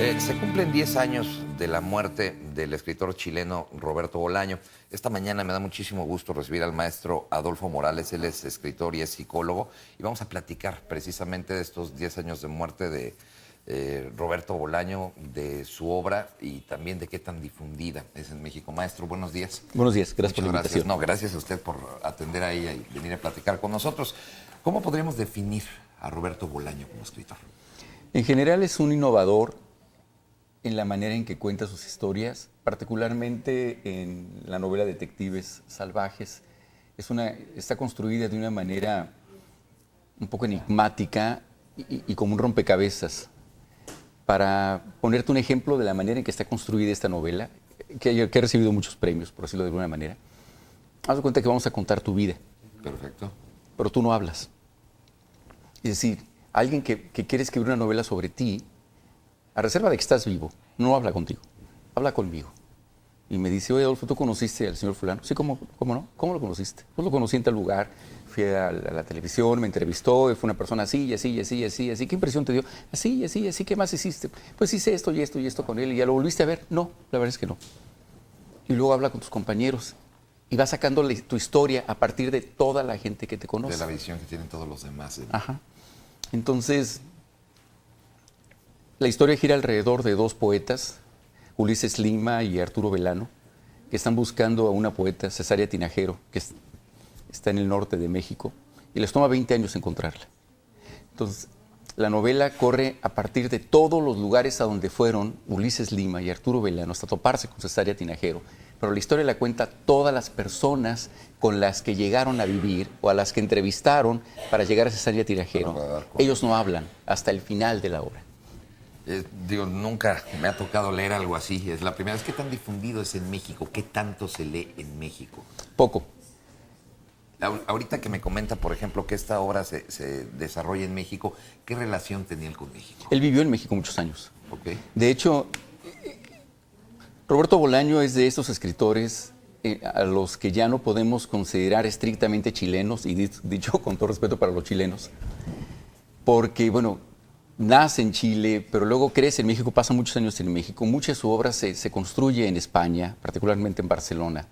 Se cumplen 10 años de la muerte del escritor chileno Roberto Bolaño. Esta mañana me da muchísimo gusto recibir al maestro Adolfo Morales. Él es escritor y es psicólogo. Y vamos a platicar precisamente de estos 10 años de muerte de Roberto Bolaño, de su obra y también de qué tan difundida es en México. Maestro, buenos días. Buenos días, gracias por la invitación. No, gracias a usted por atender a ella y venir a platicar con nosotros. ¿Cómo podríamos definir a Roberto Bolaño como escritor? En general es un innovador en la manera en que cuenta sus historias, particularmente en la novela Detectives Salvajes. Está construida de una manera un poco enigmática y como un rompecabezas. Para ponerte un ejemplo de la manera en que está construida esta novela, que ha recibido muchos premios, por decirlo de alguna manera, haz de cuenta que vamos a contar tu vida. Perfecto. Pero tú no hablas. Es decir, alguien que quiere escribir una novela sobre ti, a reserva de que estás vivo, no habla contigo, habla conmigo. Y me dice, oye, Adolfo, ¿tú conociste al señor fulano? Sí, ¿cómo no? ¿Cómo lo conociste? Pues lo conocí en tal lugar, fui a la televisión, me entrevistó, y fue una persona así, y así, y así, y así, y así. ¿Qué impresión te dio? Así, y así, y así, ¿qué más hiciste? Pues hice esto y esto y esto con él, y ya lo volviste a ver. No, la verdad es que no. Y luego habla con tus compañeros, y vas sacando tu historia a partir de toda la gente que te conoce. De la visión que tienen todos los demás. Ajá. Entonces, la historia gira alrededor de dos poetas, Ulises Lima y Arturo Belano, que están buscando a una poeta, Cesárea Tinajero, que está en el norte de México, y les toma 20 años encontrarla. Entonces, la novela corre a partir de todos los lugares a donde fueron Ulises Lima y Arturo Belano hasta toparse con Cesárea Tinajero, pero la historia la cuenta todas las personas con las que llegaron a vivir o a las que entrevistaron para llegar a Cesárea Tinajero. Ellos no hablan hasta el final de la obra. Nunca me ha tocado leer algo así. Es la primera vez. ¿Qué tan difundido es en México? ¿Qué tanto se lee en México? Poco. Ahorita que me comenta, por ejemplo, que esta obra se desarrolla en México, ¿qué relación tenía él con México? Él vivió en México muchos años. Okay. De hecho, Roberto Bolaño es de estos escritores a los que ya no podemos considerar estrictamente chilenos, y dicho con todo respeto para los chilenos, porque, bueno, nace en Chile, pero luego crece en México, pasa muchos años en México. Mucha de su obra se construye en España, particularmente en Barcelona.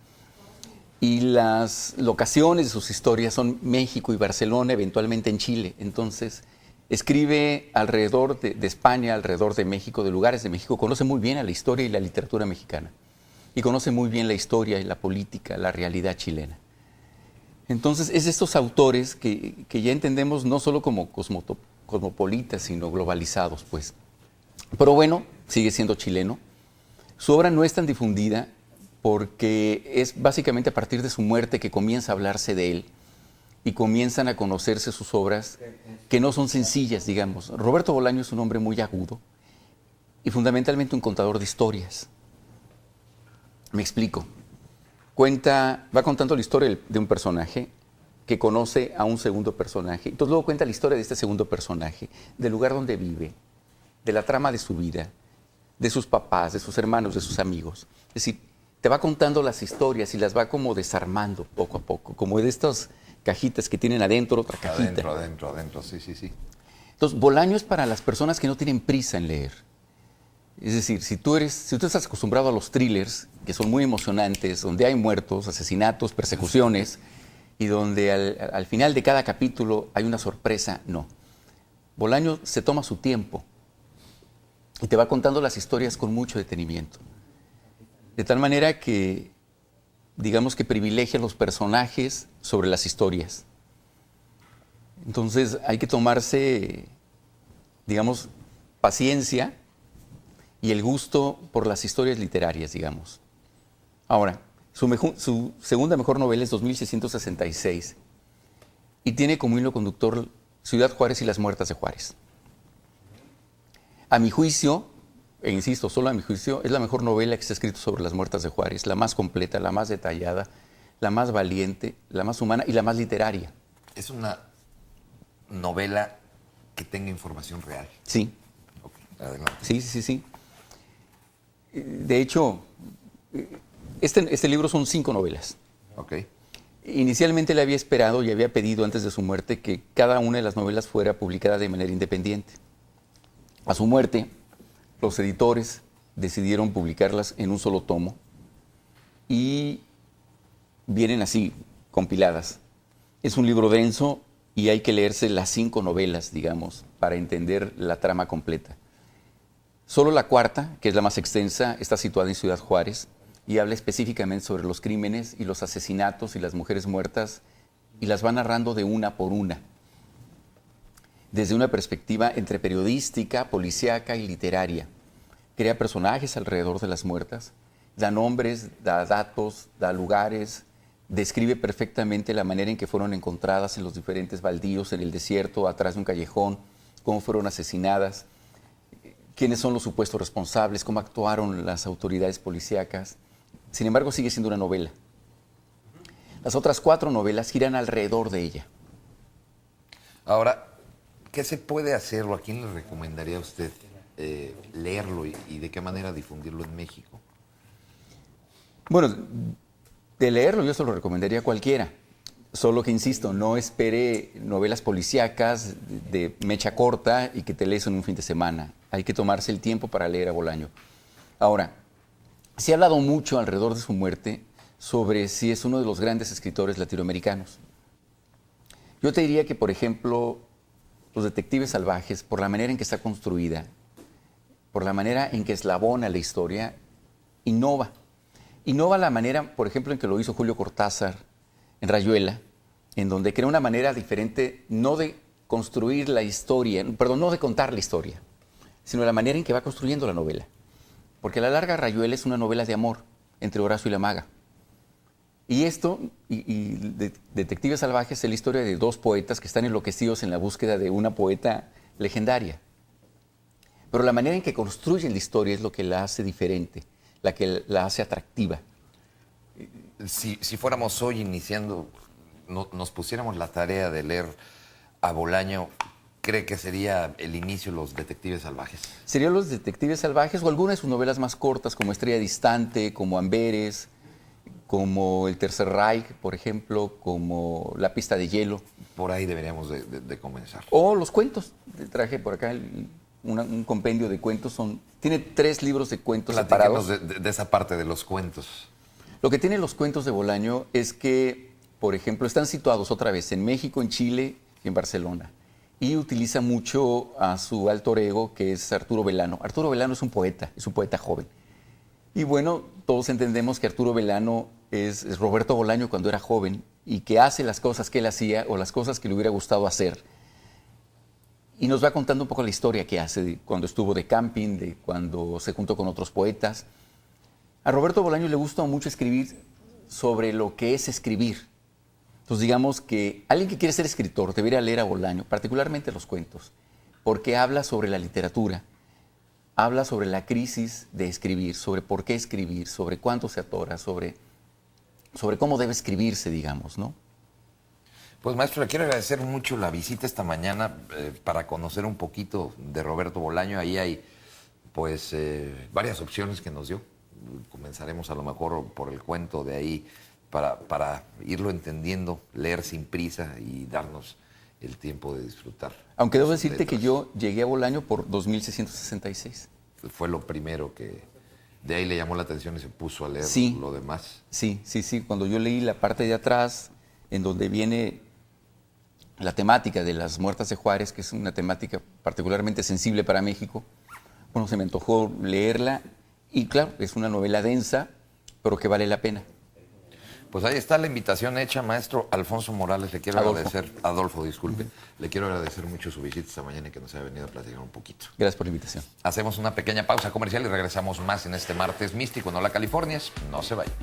Y las locaciones de sus historias son México y Barcelona, eventualmente en Chile. Entonces, escribe alrededor de España, alrededor de México, de lugares de México. Conoce muy bien a la historia y la literatura mexicana. Y conoce muy bien la historia y la política, la realidad chilena. Entonces, es de estos autores que ya entendemos no solo como cosmopolitas, sino globalizados, pues. Pero bueno, sigue siendo chileno. Su obra no es tan difundida porque es básicamente a partir de su muerte que comienza a hablarse de él y comienzan a conocerse sus obras, que no son sencillas, digamos. Roberto Bolaño es un hombre muy agudo y fundamentalmente un contador de historias. Me explico. Va contando la historia de un personaje que conoce a un segundo personaje. Entonces luego cuenta la historia de este segundo personaje, del lugar donde vive, de la trama de su vida, de sus papás, de sus hermanos, de sus amigos. Es decir, te va contando las historias y las va como desarmando poco a poco, como de estas cajitas que tienen adentro otra cajita. Adentro, sí. Entonces, Bolaño es para las personas que no tienen prisa en leer. Es decir, si tú estás acostumbrado a los thrillers, que son muy emocionantes, donde hay muertos, asesinatos, persecuciones, y donde al final de cada capítulo hay una sorpresa, no. Bolaño se toma su tiempo y te va contando las historias con mucho detenimiento. De tal manera que, digamos que privilegia los personajes sobre las historias. Entonces hay que tomarse, digamos, paciencia y el gusto por las historias literarias, digamos. Ahora, su segunda mejor novela es 2666 y tiene como hilo conductor Ciudad Juárez y las muertas de Juárez. A mi juicio, e insisto, solo a mi juicio, es la mejor novela que se ha escrito sobre las muertas de Juárez, la más completa, la más detallada, la más valiente, la más humana y la más literaria. Es una novela que tenga información real. Sí. Okay, adelante. Sí. De hecho, este libro son 5 novelas. Okay. Inicialmente le había esperado y había pedido antes de su muerte que cada una de las novelas fuera publicada de manera independiente. A su muerte, los editores decidieron publicarlas en un solo tomo y vienen así, compiladas. Es un libro denso y hay que leerse las 5 novelas, digamos, para entender la trama completa. Solo la cuarta, que es la más extensa, está situada en Ciudad Juárez y habla específicamente sobre los crímenes y los asesinatos y las mujeres muertas y las va narrando de una por una, desde una perspectiva entre periodística, policíaca y literaria. Crea personajes alrededor de las muertas, da nombres, da datos, da lugares, describe perfectamente la manera en que fueron encontradas en los diferentes baldíos, en el desierto, atrás de un callejón, cómo fueron asesinadas, quiénes son los supuestos responsables, cómo actuaron las autoridades policíacas. Sin embargo, sigue siendo una novela. Las otras 4 novelas giran alrededor de ella. Ahora, ¿qué se puede hacer o a quién le recomendaría a usted leerlo y de qué manera difundirlo en México? Bueno, de leerlo yo se lo recomendaría a cualquiera. Solo que, insisto, no espere novelas policíacas de mecha corta y que te lees en un fin de semana. Hay que tomarse el tiempo para leer a Bolaño. Ahora, se ha hablado mucho alrededor de su muerte sobre si es uno de los grandes escritores latinoamericanos. Yo te diría que, por ejemplo, Los Detectives Salvajes, por la manera en que está construida, por la manera en que eslabona la historia, innova. Innova la manera, por ejemplo, en que lo hizo Julio Cortázar en Rayuela, en donde crea una manera diferente, no de construir la historia, perdón, no de contar la historia, sino la manera en que va construyendo la novela. Porque a la larga Rayuela es una novela de amor entre Horacio y la maga. Y esto, Detectives Salvajes, es la historia de 2 poetas que están enloquecidos en la búsqueda de una poeta legendaria. Pero la manera en que construyen la historia es lo que la hace diferente, la que la hace atractiva. Si fuéramos hoy iniciando, nos pusiéramos la tarea de leer a Bolaño, ¿cree que sería el inicio de Los Detectives Salvajes? Serían Los Detectives Salvajes o algunas de sus novelas más cortas, como Estrella Distante, como Amberes, como El Tercer Reich, por ejemplo, como La Pista de Hielo. Por ahí deberíamos de comenzar. O los cuentos. Traje por acá un compendio de cuentos. Tiene 3 libros de cuentos Platícanos separados. de esa parte de los cuentos. Lo que tienen los cuentos de Bolaño es que, por ejemplo, están situados otra vez en México, en Chile y en Barcelona. Y utiliza mucho a su alter ego, que es Arturo Belano. Arturo Belano es un poeta joven. Y bueno, todos entendemos que Arturo Belano es Roberto Bolaño cuando era joven y que hace las cosas que él hacía o las cosas que le hubiera gustado hacer. Y nos va contando un poco la historia que hace de cuando estuvo de camping, de cuando se juntó con otros poetas. A Roberto Bolaño le gusta mucho escribir sobre lo que es escribir. Entonces, digamos que alguien que quiere ser escritor debería leer a Bolaño, particularmente los cuentos, porque habla sobre la literatura, habla sobre la crisis de escribir, sobre por qué escribir, sobre cuánto se atora, sobre cómo debe escribirse, digamos, ¿no? Pues, maestro, le quiero agradecer mucho la visita esta mañana para conocer un poquito de Roberto Bolaño. Ahí hay, pues, varias opciones que nos dio. Comenzaremos a lo mejor por el cuento de ahí para irlo entendiendo, leer sin prisa y darnos el tiempo de disfrutar. Aunque debo decirte que yo llegué a Bolaño por 2666. Fue lo primero que de ahí le llamó la atención y se puso a leer lo demás. Sí. Cuando yo leí la parte de atrás, en donde viene la temática de las muertas de Juárez, que es una temática particularmente sensible para México, bueno, se me antojó leerla. Y claro, es una novela densa, pero que vale la pena. Pues ahí está la invitación hecha, maestro Alfonso Morales. Le quiero agradecer, Adolfo, disculpe. Le quiero agradecer mucho su visita esta mañana y que nos haya venido a platicar un poquito. Gracias por la invitación. Hacemos una pequeña pausa comercial y regresamos más en este martes místico en Hola California. No se vayan.